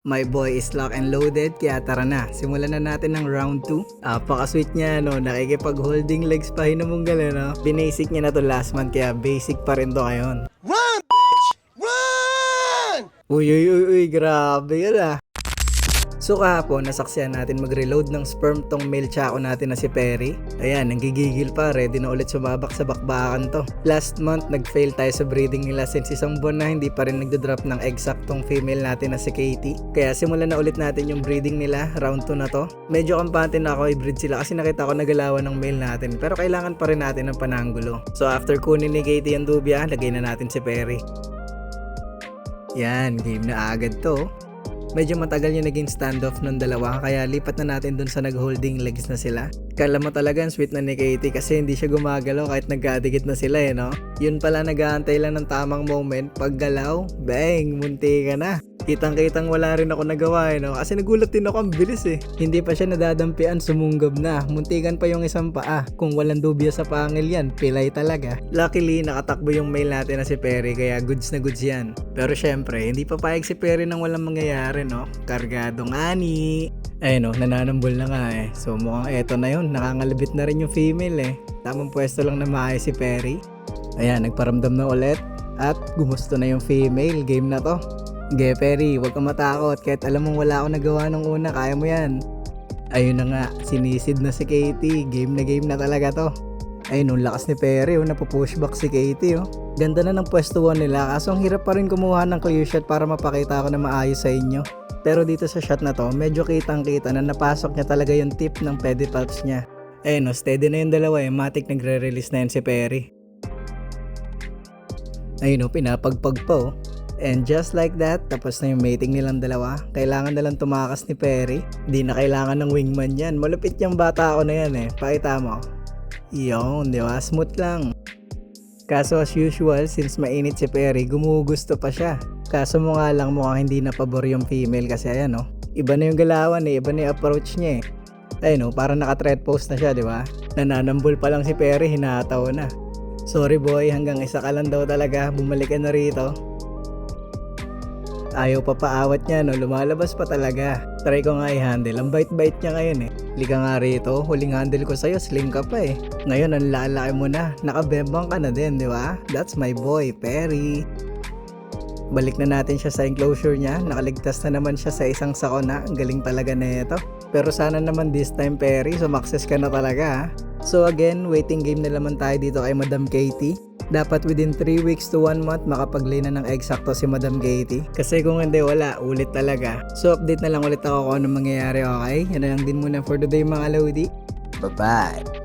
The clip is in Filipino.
My boy is locked and loaded, kaya tara na, simulan na natin ng round 2. Paka-sweet niya, no? Nakikipag-holding legs pa hinamunggal, no? Binasic niya na to last month, kaya basic pa rin to ngayon. Run, bitch! Run! Uy, grabe yan ah. So kahapon, nasaksihan natin mag-reload ng sperm tong male chako natin na si Perry. Ayan, nanggigigil pa, ready na ulit sumabak sa bakbakan to. Last month, nag-fail tayo sa breeding nila since isang buwan na hindi pa rin nagdo-drop ng eksaktong female natin na si Katie. Kaya simulan na ulit natin yung breeding nila, round 2 na to. Medyo kampante na ako i-breed sila kasi nakita ko nagalawan ng male natin, pero kailangan pa rin natin ng pananggulo. So after kunin ni Katie ang dubya, lagay na natin si Perry. Yan, game na agad to. Medyo matagal yung naging standoff ng dalawa, kaya lipat na natin dun sa nag-holding legs na sila. Kala mo talaga ang sweet na ni Katie kasi hindi siya gumagalaw kahit nagkadikit na sila no? Yun pala, nag-aantay lang ng tamang moment, paggalaw, bang, munti ka na. Kitang-kitang wala rin ako nagawa no? Kasi nagulat din ako, ang bilis Hindi pa siya nadadampian, sumunggab na. Muntikan pa yung isang paa. Kung walang dubya sa pangil yan, pilay talaga. Luckily, nakatakbo yung male natin na si Perry, kaya goods na goods yan. Pero syempre, hindi pa payag si Perry nang walang mangyayari no? Kargadong ani. Ayun nananambol na nga So mukhang eto na yun, nakangalabit na rin yung female Tamang pwesto lang na maayos si Perry. Ayan, nagparamdam na ulit. At gumusto na yung female, game na to. Ge Perry, huwag kang matakot kahit alam mong wala akong nagawa nung una, kaya mo yan. Ayun na nga, sinisid na si Katie, game na talaga to. Ayun, nung lakas ni Perry, napupushback si Katie Ganda na ng pwesto 1 nila, kaso ang hirap pa rin kumuha ng clear shot para mapakita ko na maayos sa inyo. Pero dito sa shot na to, medyo kitang-kita na napasok niya talaga yung tip ng pedipalps niya. Ayun steady na yung dalawa matic nagre-release na yan si Perry. Ayun pinapagpag pa And just like that, tapos na yung mating nilang dalawa. Kailangan na lang tumakas ni Perry. Hindi na kailangan ng wingman yan. Malupit yung bata ako na yan Pakita mo. Yun, di ba? Smooth lang. Kaso as usual, since mainit si Perry, gumugusto pa siya. Kaso mo nga lang mukhang hindi na pabor yung female kasi ayan Iba na yung galawan iba na yung approach niya Ayun parang naka-thread post na siya, di ba? Nananambol pa lang si Perry, hinataw na. Sorry boy, hanggang isa ka lang daw talaga. Bumalik ka na rito. Ayaw pa paawat niya lumalabas pa talaga. Try ko nga i-handle, ang bite-bite niya ngayon Lika nga rito, huling handle ko sa'yo, sling ka pa Ngayon ang lalaki mo na, nakabembang ka na din, di ba? That's my boy, Perry. Balik na natin siya sa enclosure niya, nakaligtas na naman siya sa isang sakona, ang galing talaga na ito. Pero sana naman this time Perry, sumakses ka na talaga So again, waiting game na naman tayo dito kay Madam Katie. Dapat within 3 weeks to 1 month makapag-lay na ng eksakto si Madam Katie. Kasi kung hindi wala, ulit talaga. So update na lang ulit ako kung ano mangyayari, okay? Yan na lang din muna for today mga Lodi. Bye-bye!